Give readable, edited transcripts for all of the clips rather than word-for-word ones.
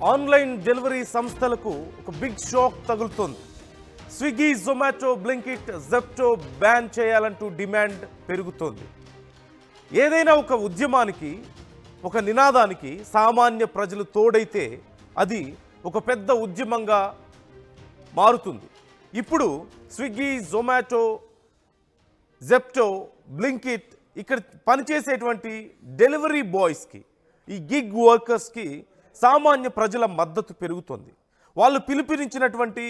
Online delivery సంస్థలకు ఒక big shock తగులుతోంది. స్విగ్గీ, జొమాటో, బ్లింకిట్, జెప్టో బ్యాన్ చేయాలంటూ డిమాండ్ పెరుగుతోంది. ఏదైనా ఒక ఉద్యమానికి, ఒక నినాదానికి సామాన్య ప్రజలు తోడైతే అది ఒక పెద్ద ఉద్యమంగా మారుతుంది. ఇప్పుడు స్విగ్గీ, జొమాటో, జెప్టో, బ్లింకిట్ ఇక్కడ పనిచేసేటువంటి డెలివరీ బాయ్స్కి, ఈ గిగ్ వర్కర్స్కి సామాన్య ప్రజల మద్దతు పెరుగుతుంది. వాళ్ళు పిలుపునిచ్చినటువంటి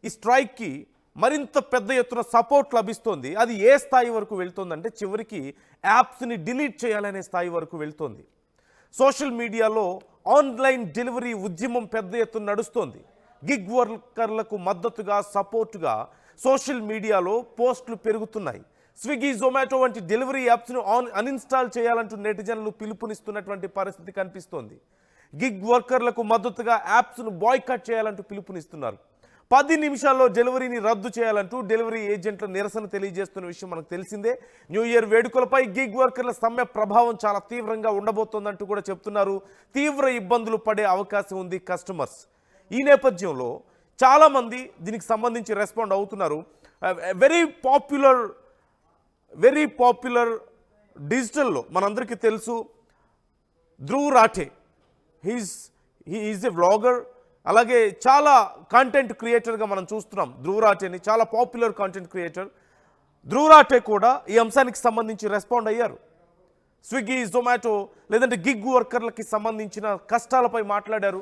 ఈ స్ట్రైక్కి మరింత పెద్ద ఎత్తున సపోర్ట్ లభిస్తోంది. అది ఏ స్థాయి వరకు వెళ్తోందంటే చివరికి యాప్స్ని డిలీట్ చేయాలనే స్థాయి వరకు వెళ్తోంది. సోషల్ మీడియాలో ఆన్లైన్ డెలివరీ ఉద్యమం పెద్ద ఎత్తున నడుస్తోంది. గిగ్ వర్కర్లకు మద్దతుగా, సపోర్టుగా సోషల్ మీడియాలో పోస్టులు పెరుగుతున్నాయి. స్విగ్గీ, జొమాటో వంటి డెలివరీ యాప్స్ను అన్ఇన్స్టాల్ చేయాలంటూ నెటిజన్లు పిలుపునిస్తున్నటువంటి పరిస్థితి కనిపిస్తోంది. గిగ్ వర్కర్లకు మద్దతుగా యాప్స్ను బాయ్కాట్ చేయాలంటూ పిలుపునిస్తున్నారు. 10 నిమిషాల్లో డెలివరీని రద్దు చేయాలంటూ డెలివరీ ఏజెంట్ల నిరసన తెలియజేస్తున్న విషయం మనకు తెలిసిందే. న్యూ ఇయర్ వేడుకలపై గిగ్ వర్కర్ల సమ్మె ప్రభావం చాలా తీవ్రంగా ఉండబోతోందంటూ కూడా చెప్తున్నారు. తీవ్ర ఇబ్బందులు పడే అవకాశం ఉంది కస్టమర్స్. ఈ నేపథ్యంలో చాలామంది దీనికి సంబంధించి రెస్పాండ్ అవుతున్నారు. వెరీ పాపులర్ డిజిటల్లో మనందరికీ తెలుసు Dhruv Rathee. He is a vlogger. అలాగే చాలా కంటెంట్ క్రియేటర్గా మనం చూస్తున్నాం ధ్రువ్ రాఠేని, చాలా popular content creator. Dhruv Rathee కూడా ఈ అంశానికి సంబంధించి రెస్పాండ్ అయ్యారు. స్విగ్గీ, జొమాటో లేదంటే గిగ్ వర్కర్లకి సంబంధించిన కష్టాలపై మాట్లాడారు.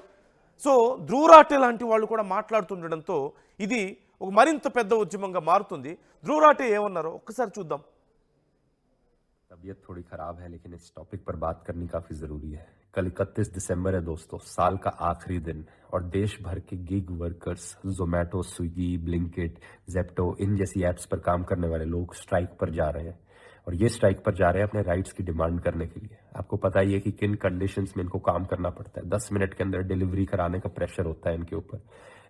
సో ధ్రువ్ రాఠే లాంటి వాళ్ళు కూడా మాట్లాడుతుండడంతో ఇది ఒక మరింత పెద్ద ఉద్యమంగా మారుతుంది. ధ్రువ్ రాఠే ఏమన్నారో ఒక్కసారి చూద్దాం. तबीयत थोड़ी खराब है, लेकिन इस टॉपिक पर बात करनी काफी जरूरी है। कल 31 दिसंबर है दोस्तों, साल का आखिरी दिन, और देश भर के गिग वर्कर्स, जोमैटो, स्विगी, ब्लिंकिट, जेप्टो इन जैसी एप्स पर काम करने वाले लोग स्ट्राइक पर जा रहे हैं। और ये स्ट्राइक पर जा रहे हैं अपने राइट्स की डिमांड करने के लिए। आपको पता ही है कि किन कंडीशंस में इनको काम करना पड़ता है। 10 मिनट के अंदर डिलीवरी कराने का प्रेशर होता है इनके ऊपर।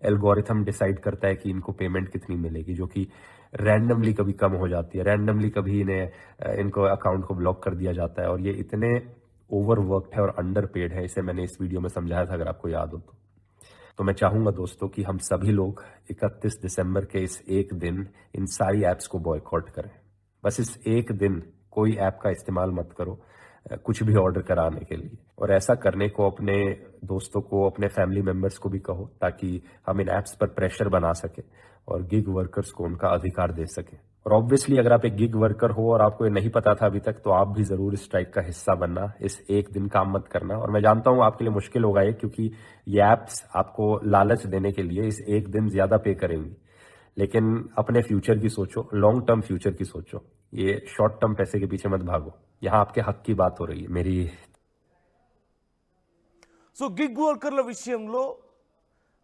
एल्गोरिथम डिसाइड करता है कि इनको पेमेंट कितनी मिलेगी, जो कि रैंडमली कभी कम हो जाती है, रैंडमली कभी इनको अकाउंट को ब्लॉक कर दिया जाता है। और ये इतने ओवरवर्कड है और अंडरपेड है, इसे मैंने इस वीडियो में समझाया था, अगर आपको याद हो तो मैं चाहूंगा दोस्तों कि हम सभी लोग 31 दिसंबर के इस एक दिन इन सारी एप्स को बॉयकॉट करें। बस इस एक दिन कोई ऐप का इस्तेमाल मत करो कुछ भी ऑर्डर कराने के लिए। और ऐसा करने को अपने दोस्तों को, अपने फैमिली मेंबर्स को भी कहो, ताकि हम इन ऐप्स पर प्रेशर बना सके और गिग वर्कर्स को उनका अधिकार दे सके। और ऑब्वियसली अगर आप एक गिग वर्कर हो और आपको ये नहीं पता था अभी तक, तो आप भी जरूर इस स्ट्राइक का हिस्सा बनना। इस एक दिन काम मत करना। और मैं जानता हूं आपके लिए मुश्किल होगा ये, क्योंकि ये एप्स आपको लालच देने के लिए इस एक दिन ज्यादा पे करेंगी। लेकिन अपने फ्यूचर की सोचो, लॉन्ग टर्म फ्यूचर की सोचो। ये शॉर्ट टर्म पैसे के पीछे मत भागो। यहाँ आपके हक की बात हो रही है मेरी। సో గిగ్ వర్కర్ల విషయంలో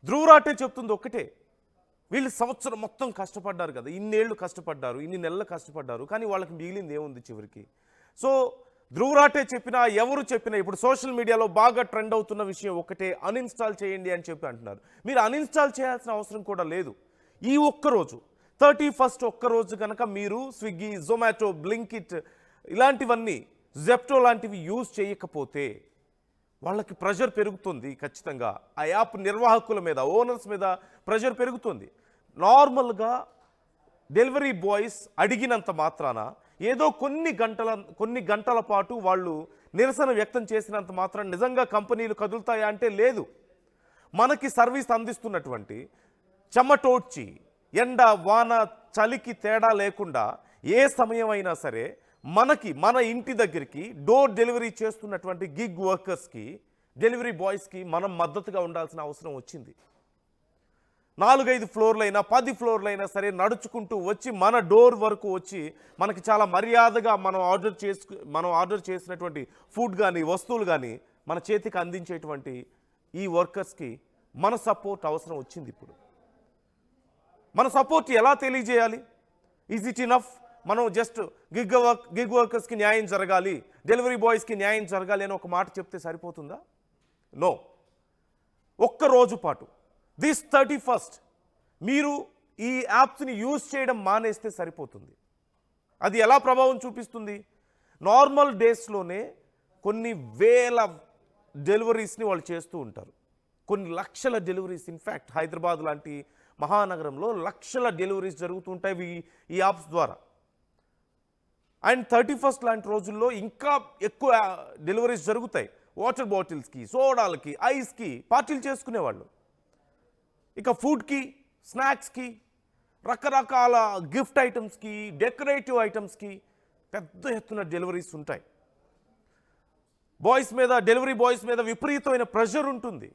ధ్రువ్ రాఠే చెప్తుంది ఒక్కటే, వీళ్ళు సంవత్సరం మొత్తం కష్టపడ్డారు కదా, ఇన్నేళ్ళు కష్టపడ్డారు, ఇన్ని నెలలు కష్టపడ్డారు, కానీ వాళ్ళకి మిగిలింది ఏముంది చివరికి. సో ధ్రువ్ రాఠే చెప్పినా, ఎవరు చెప్పినా, ఇప్పుడు సోషల్ మీడియాలో బాగా ట్రెండ్ అవుతున్న విషయం ఒకటే, అన్ఇన్స్టాల్ చేయండి అని చెప్పి అంటున్నారు. మీరు అన్ఇన్స్టాల్ చేయాల్సిన అవసరం కూడా లేదు. ఈ ఒక్కరోజు 31st ఒక్కరోజు కనుక మీరు స్విగ్గీ, జొమాటో, బ్లింకిట్ ఇలాంటివన్నీ, జెప్టో లాంటివి యూజ్ చేయకపోతే వాళ్ళకి ప్రెషర్ పెరుగుతుంది. ఖచ్చితంగా ఆ యాప్ నిర్వాహకుల మీద, ఓనర్స్ మీద ప్రెషర్ పెరుగుతుంది. నార్మల్గా డెలివరీ బాయ్స్ అడిగినంత మాత్రాన, ఏదో కొన్ని గంటల పాటు వాళ్ళు నిరసన వ్యక్తం చేసినంత మాత్రాన నిజంగా కంపెనీలు కదులుతాయా అంటే లేదు. మనకి సర్వీస్ అందిస్తున్నటువంటి చెమటోడ్చి, ఎండ, వాన, చలికి తేడా లేకుండా ఏ సమయం అయినా సరే మన ఇంటి దగ్గరికి డోర్ డెలివరీ చేస్తున్నటువంటి గిగ్ వర్కర్స్కి, డెలివరీ బాయ్స్కి మనం మద్దతుగా ఉండాల్సిన అవసరం వచ్చింది. 4-5 ఫ్లోర్లైనా 10 ఫ్లోర్లైనా సరే నడుచుకుంటూ వచ్చి మన డోర్ వరకు వచ్చి మనకి చాలా మర్యాదగా మనం ఆర్డర్ చేసినటువంటి ఫుడ్ కానీ, వస్తువులు కానీ మన చేతికి అందించేటువంటి ఈ వర్కర్స్కి మన సపోర్ట్ అవసరం వచ్చింది. ఇప్పుడు మన సపోర్ట్ ఎలా తెలియజేయాలి? Is it enough? మనం జస్ట్ గిగ్ వర్కర్స్కి న్యాయం జరగాలి, డెలివరీ బాయ్స్కి న్యాయం జరగాలి అని ఒక మాట చెప్తే సరిపోతుందా? నో. ఒక్కరోజు పాటు దిస్ 31st మీరు ఈ యాప్స్ని యూజ్ చేయడం మానేస్తే సరిపోతుంది. అది ఎలా ప్రభావం చూపిస్తుంది? నార్మల్ డేస్లోనే కొన్ని వేల డెలివరీస్ని వాళ్ళు చేస్తూ ఉంటారు. కొన్ని లక్షల డెలివరీస్, ఇన్ఫ్యాక్ట్ హైదరాబాద్ లాంటి మహానగరంలో లక్షల డెలివరీస్ జరుగుతుంటాయి ఈ యాప్స్ ద్వారా. అండ్ 31st లాంటి రోజుల్లో ఇంకా ఎక్కువ డెలివరీస్ జరుగుతాయి. వాటర్ బాటిల్స్కి, సోడాలకి, ఐస్కి పార్టీలు చేసుకునేవాళ్ళు. ఇక ఫుడ్కి, స్నాక్స్కి, రకరకాల గిఫ్ట్ ఐటమ్స్కి, డెకరేటివ్ ఐటమ్స్కి పెద్ద ఎత్తున డెలివరీస్ ఉంటాయి. డెలివరీ బాయ్స్ మీద విపరీతమైన ప్రెషర్ ఉంటుంది,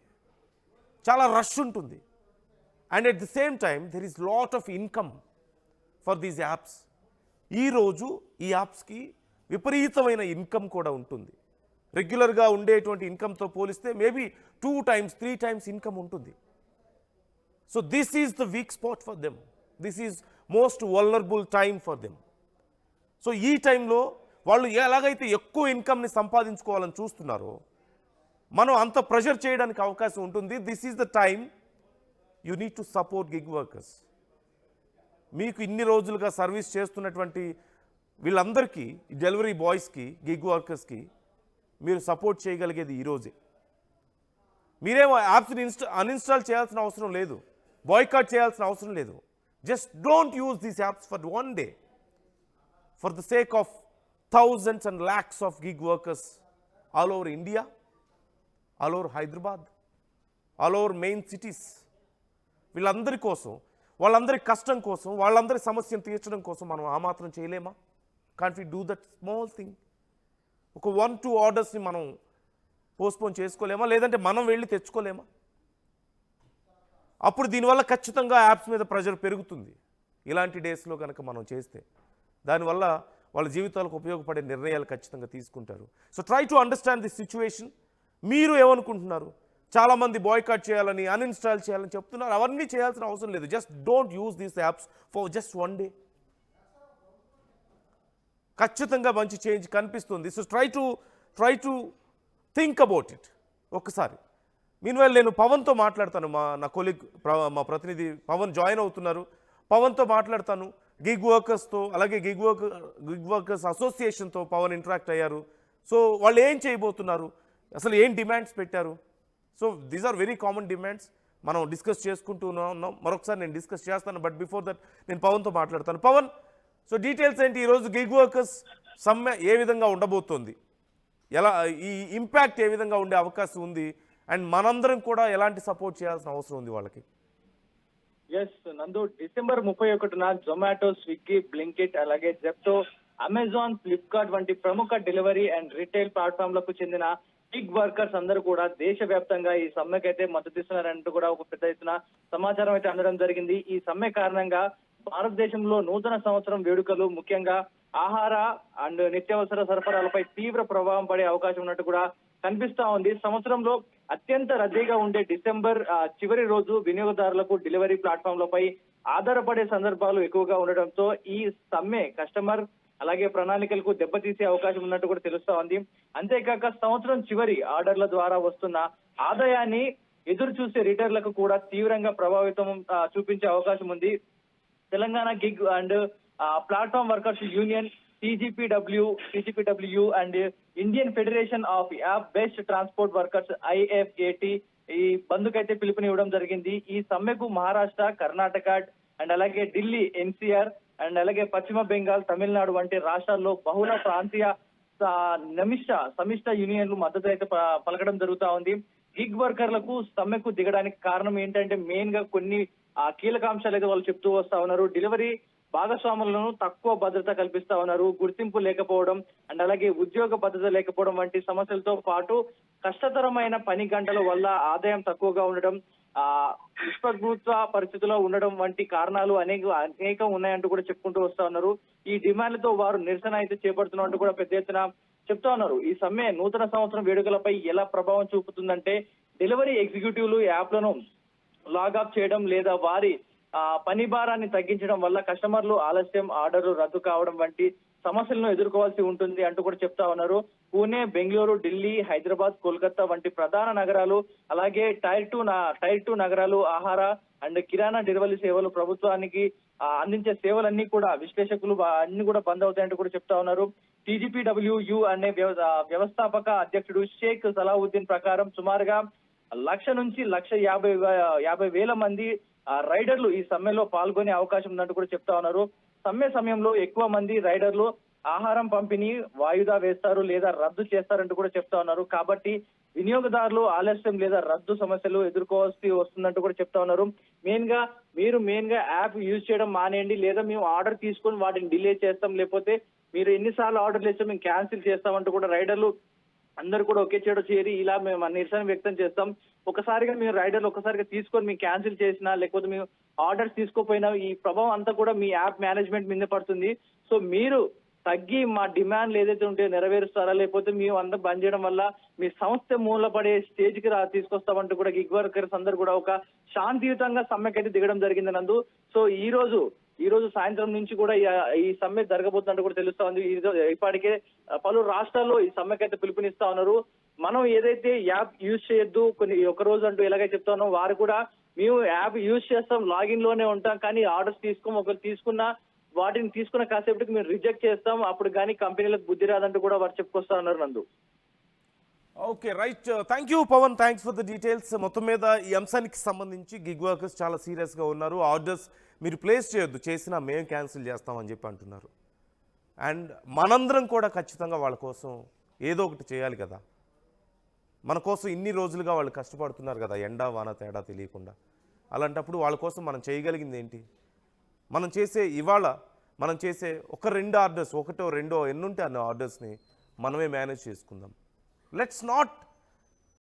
చాలా రష్ ఉంటుంది. And at the same time there is lot of income for these apps. ఈరోజు ఈ యాప్స్కి విపరీతమైన ఇన్కమ్ కూడా ఉంటుంది. రెగ్యులర్గా ఉండేటువంటి ఇన్కమ్తో పోలిస్తే మేబీ 2 times 3 times ఇన్కమ్ ఉంటుంది. So this is the week spot for them. This is most vulnerable time for them. So ఈ టైంలో వాళ్ళు ఎలాగైతే ఎక్కువ ఇన్కమ్ని సంపాదించుకోవాలని చూస్తున్నారో మనం అంత ప్రెషర్ చేయడానికి అవకాశం ఉంటుంది. This is the time you need to support gig workers. మీకు ఇన్ని రోజులుగా సర్వీస్ చేస్తున్నటువంటి వీళ్ళందరికీ, డెలివరీ బాయ్స్కి, గిగ్ వర్కర్స్కి మీరు సపోర్ట్ చేయగలిగేది ఈరోజే. మీరేమో యాప్స్ని అన్ఇన్స్టాల్ చేయాల్సిన అవసరం లేదు, బాయ్కాట్ చేయాల్సిన అవసరం లేదు. Just don't use these apps for one day for the sake of thousands and lakhs of gig workers all over India, all over Hyderabad, all over main cities. వీళ్ళందరి కోసం, వాళ్ళందరి కష్టం కోసం, వాళ్ళందరి సమస్యను తీర్చడం కోసం మనం ఆ మాత్రం చేయలేమా? Can't we do that small thing? ఒక 1-2 ఆర్డర్స్ని మనం పోస్ట్పోన్ చేసుకోలేమా? లేదంటే మనం వెళ్ళి తెచ్చుకోలేమా? అప్పుడు దీనివల్ల ఖచ్చితంగా యాప్స్ మీద ప్రెషర్ పెరుగుతుంది. ఇలాంటి డేస్లో కనుక మనం చేస్తే దానివల్ల వాళ్ళ జీవితాలకు ఉపయోగపడే నిర్ణయాలు ఖచ్చితంగా తీసుకుంటారు. So try to understand this situation. మీరు ఏమనుకుంటున్నారు? చాలామంది బాయ్కాట్ చేయాలని, అన్ఇన్స్టాల్ చేయాలని చెప్తున్నారు. అవన్నీ చేయాల్సిన అవసరం లేదు. Just don't use these apps for just one day. ఖచ్చితంగా మంచి చేంజ్ కనిపిస్తుంది. So try to think about it ఒక్కసారి. మీన్వైల్ నేను పవన్తో మాట్లాడతాను. నా కొలీగ్, మా ప్రతినిధి పవన్ జాయిన్ అవుతున్నారు. పవన్తో మాట్లాడతాను. గిగ్ వర్కర్స్తో, అలాగే గిగ్ వర్కర్స్ అసోసియేషన్తో పవన్ ఇంటరాక్ట్ అయ్యారు. సో వాళ్ళు ఏం చేయబోతున్నారు, అసలు ఏం డిమాండ్స్ పెట్టారు? So these are very common demands. మనం డిస్కస్ చేసుకుంటూ ఉన్నాం. మరొకసారి నేను డిస్కస్ చేస్తాను, బట్ బిఫోర్ దట్ నేను పవన్తో మాట్లాడతాను. పవన్, సో డీటెయిల్స్ ఏంటి? ఈరోజు గిగ్ వర్కర్స్ సమ్మె ఏ విధంగా ఉండబోతోంది, ఎలా ఈ ఇంపాక్ట్ ఏ విధంగా ఉండే అవకాశం ఉంది, అండ్ మనందరం కూడా ఎలాంటి సపోర్ట్ చేయాల్సిన అవసరం ఉంది వాళ్ళకి? ఎస్ నందు, డిసెంబర్ 31న జొమాటో, స్విగ్గీ, బ్లింకిట్, అలాగే జెప్టో, అమెజాన్, ఫ్లిప్కార్ట్ వంటి ప్రముఖ డెలివరీ అండ్ రిటైల్ ప్లాట్ఫామ్లకు చెందిన గిగ్ వర్కర్స్ అందరూ కూడా దేశవ్యాప్తంగా ఈ సమ్మెకైతే మద్దతు ఇస్తున్నారంటూ కూడా ఒక పెద్ద ఎత్తున సమాచారం అయితే అందడం జరిగింది. ఈ సమ్మె కారణంగా భారతదేశంలో నూతన సంవత్సరం వేడుకలు, ముఖ్యంగా ఆహార అండ్ నిత్యావసర సరఫరాలపై తీవ్ర ప్రభావం పడే అవకాశం ఉన్నట్టు కూడా కనిపిస్తా ఉంది. సంవత్సరంలో అత్యంత రద్దీగా ఉండే డిసెంబర్ చివరి రోజు వినియోగదారులకు డెలివరీ ప్లాట్ఫామ్లపై ఆధారపడే సందర్భాలు ఎక్కువగా ఉండడంతో ఈ సమ్మె కస్టమర్ అలాగే ప్రణాళికలకు దెబ్బతీసే అవకాశం ఉన్నట్టు కూడా తెలుస్తా ఉంది. అంతేకాక సంవత్సరం చివరి ఆర్డర్ల ద్వారా వస్తున్న ఆదాయాన్ని ఎదురు చూసే రిటైలర్లకు కూడా తీవ్రంగా ప్రభావితం చూపించే అవకాశం ఉంది. Telangana gig and platform workers union, TGPW and Indian federation of app based transport workers IFAT ఈ బంద్కైతే పిలుపునివ్వడం జరిగింది. ఈ సమ్మెకు మహారాష్ట్ర, కర్ణాటక అండ్ అలాగే ఢిల్లీ, NCR అండ్ అలాగే పశ్చిమ బెంగాల్, తమిళనాడు వంటి రాష్ట్రాల్లో బహుళ ప్రాంతీయ సమిష్ట యూనియన్లు మద్దతు అయితే పలకడం జరుగుతా ఉంది. గిగ్ వర్కర్లకు సమ్మెకు దిగడానికి కారణం ఏంటంటే మెయిన్ గా కొన్ని కీలకాంశాలు అయితే వాళ్ళు చెప్తూ వస్తా ఉన్నారు. డెలివరీ భాగస్వాములను తక్కువ భద్రత కల్పిస్తా ఉన్నారు, గుర్తింపు లేకపోవడం అండ్ అలాగే ఉద్యోగ భద్రత లేకపోవడం వంటి సమస్యలతో పాటు కష్టతరమైన పని గంటల వల్ల ఆదాయం తక్కువగా ఉండడం, నిష్ప్రభుత్వ పరిస్థితుల్లో ఉండడం వంటి కారణాలు అనేకం ఉన్నాయంటూ కూడా చెప్పుకుంటూ వస్తా ఉన్నారు. ఈ డిమాండ్లతో వారు నిరసన అయితే చేపడుతున్నట్టు కూడా పెద్ద ఎత్తున చెప్తా ఉన్నారు. ఈ సమ్మె నూతన సంవత్సరం వేడుకలపై ఎలా ప్రభావం చూపుతుందంటే డెలివరీ ఎగ్జిక్యూటివ్లు యాప్లను లాగప్ చేయడం లేదా వారి పని భారాన్ని తగ్గించడం వల్ల కస్టమర్లు ఆలస్యం, ఆర్డర్లు రద్దు కావడం వంటి సమస్యలను ఎదుర్కోవాల్సి ఉంటుంది అంటూ కూడా చెప్తా ఉన్నారు. పూణే, బెంగళూరు, ఢిల్లీ, హైదరాబాద్, కోల్కతా వంటి ప్రధాన నగరాలు అలాగే టైర్ టూ నగరాలు ఆహార అండ్ కిరాణా డెలివరీ సేవలు ప్రభుత్వానికి అందించే సేవలన్నీ కూడా విశ్లేషకులు అన్ని కూడా బంద్ అవుతాయంటూ కూడా చెప్తా ఉన్నారు. TGPWU అనే వ్యవస్థాపక అధ్యక్షుడు షేక్ సలావుద్దీన్ ప్రకారం సుమారుగా నుంచి 1,50,000 మంది రైడర్లు ఈ సమ్మెలో పాల్గొనే అవకాశం ఉందంటూ కూడా చెప్తా ఉన్నారు. సమ్మె సమయంలో ఎక్కువ మంది రైడర్లు ఆహారం పంపిణీ వాయిదా వేస్తారు లేదా రద్దు చేస్తారంటూ కూడా చెప్తా ఉన్నారు. కాబట్టి వినియోగదారులు ఆలస్యం లేదా రద్దు సమస్యలు ఎదుర్కోవాల్సి వస్తుందంటూ కూడా చెప్తా ఉన్నారు. మీరు మెయిన్ గా యాప్ యూజ్ చేయడం మానేయండి, లేదా మేము ఆర్డర్ తీసుకొని వాటిని డిలే చేస్తాం, లేకపోతే మీరు ఎన్నిసార్లు ఆర్డర్ చేస్తే మేము క్యాన్సిల్ చేస్తామంటూ కూడా రైడర్లు అందరూ కూడా ఒకే చోట చేరి ఇలా మేము నిరసన వ్యక్తం చేస్తాం. ఒకసారిగా మీరు రైడర్లు ఒకసారిగా తీసుకొని మీకు క్యాన్సిల్ చేసినా, లేకపోతే మేము ఆర్డర్స్ తీసుకోపోయినా ఈ ప్రభావం అంతా కూడా మీ యాప్ మేనేజ్మెంట్ మీద పడుతుంది. సో మీరు తగ్గి మా డిమాండ్లు ఏదైతే ఉంటే నెరవేరుస్తారా, లేకపోతే మేము అందరూ బంద్ చేయడం వల్ల మీ సంస్థ మూలపడే స్టేజ్ కి తీసుకొస్తామంటూ కూడా గిగ్ వర్కర్స్ అందరూ కూడా ఒక శాంతియుతంగా సమ్మెకైతే దిగడం జరిగింది నందు. సో ఈ రోజు సాయంత్రం నుంచి కూడా ఈ సమ్మె జరగబోతున్నట్టు కూడా తెలుస్తా ఉంది. ఇప్పటికే పలు రాష్ట్రాల్లో ఈ సమ్మెకైతే పిలుపునిస్తా ఉన్నారు. మనం ఏదైతే యాప్ యూజ్ చేయొద్దు ఒక రోజు అంటూ ఎలాగైతే చెప్తా ఉన్నాం, వారు కూడా మేము యాప్ యూజ్ చేస్తాం, లాగిన్ లోనే ఉంటాం, కానీ ఆర్డర్స్ ఒకరు వాటిని తీసుకున్న కాసేపటికి మేము రిజెక్ట్ చేస్తాం, అప్పుడు కానీ కంపెనీలకు బుద్ధి రాదంటూ కూడా వారు చెప్పుకొస్తా ఉన్నారు Nandu. Okay, right. Thank you Pawan, thanks for the details. మొత్తం మీద ఈ అంశానికి సంబంధించి గిగ్ వర్కర్స్ చాలా సీరియస్గా ఉన్నారు. ఆర్డర్స్ మీరు ప్లేస్ చేయొద్దు, చేసినా మేము క్యాన్సిల్ చేస్తామని చెప్పి అంటున్నారు. అండ్ మనందరం కూడా ఖచ్చితంగా వాళ్ళ కోసం ఏదో ఒకటి చేయాలి కదా. మన కోసం ఇన్ని రోజులుగా వాళ్ళు కష్టపడుతున్నారు కదా, ఎండా వాన తేడా తెలియకుండా. అలాంటప్పుడు వాళ్ళ కోసం మనం చేయగలిగింది ఏంటి? మనం చేసే ఒక 2 ఆర్డర్స్, ఒకటో రెండో ఎన్నుంటే అన్న ఆర్డర్స్ని మనమే మేనేజ్ చేసుకుందాం. Let's not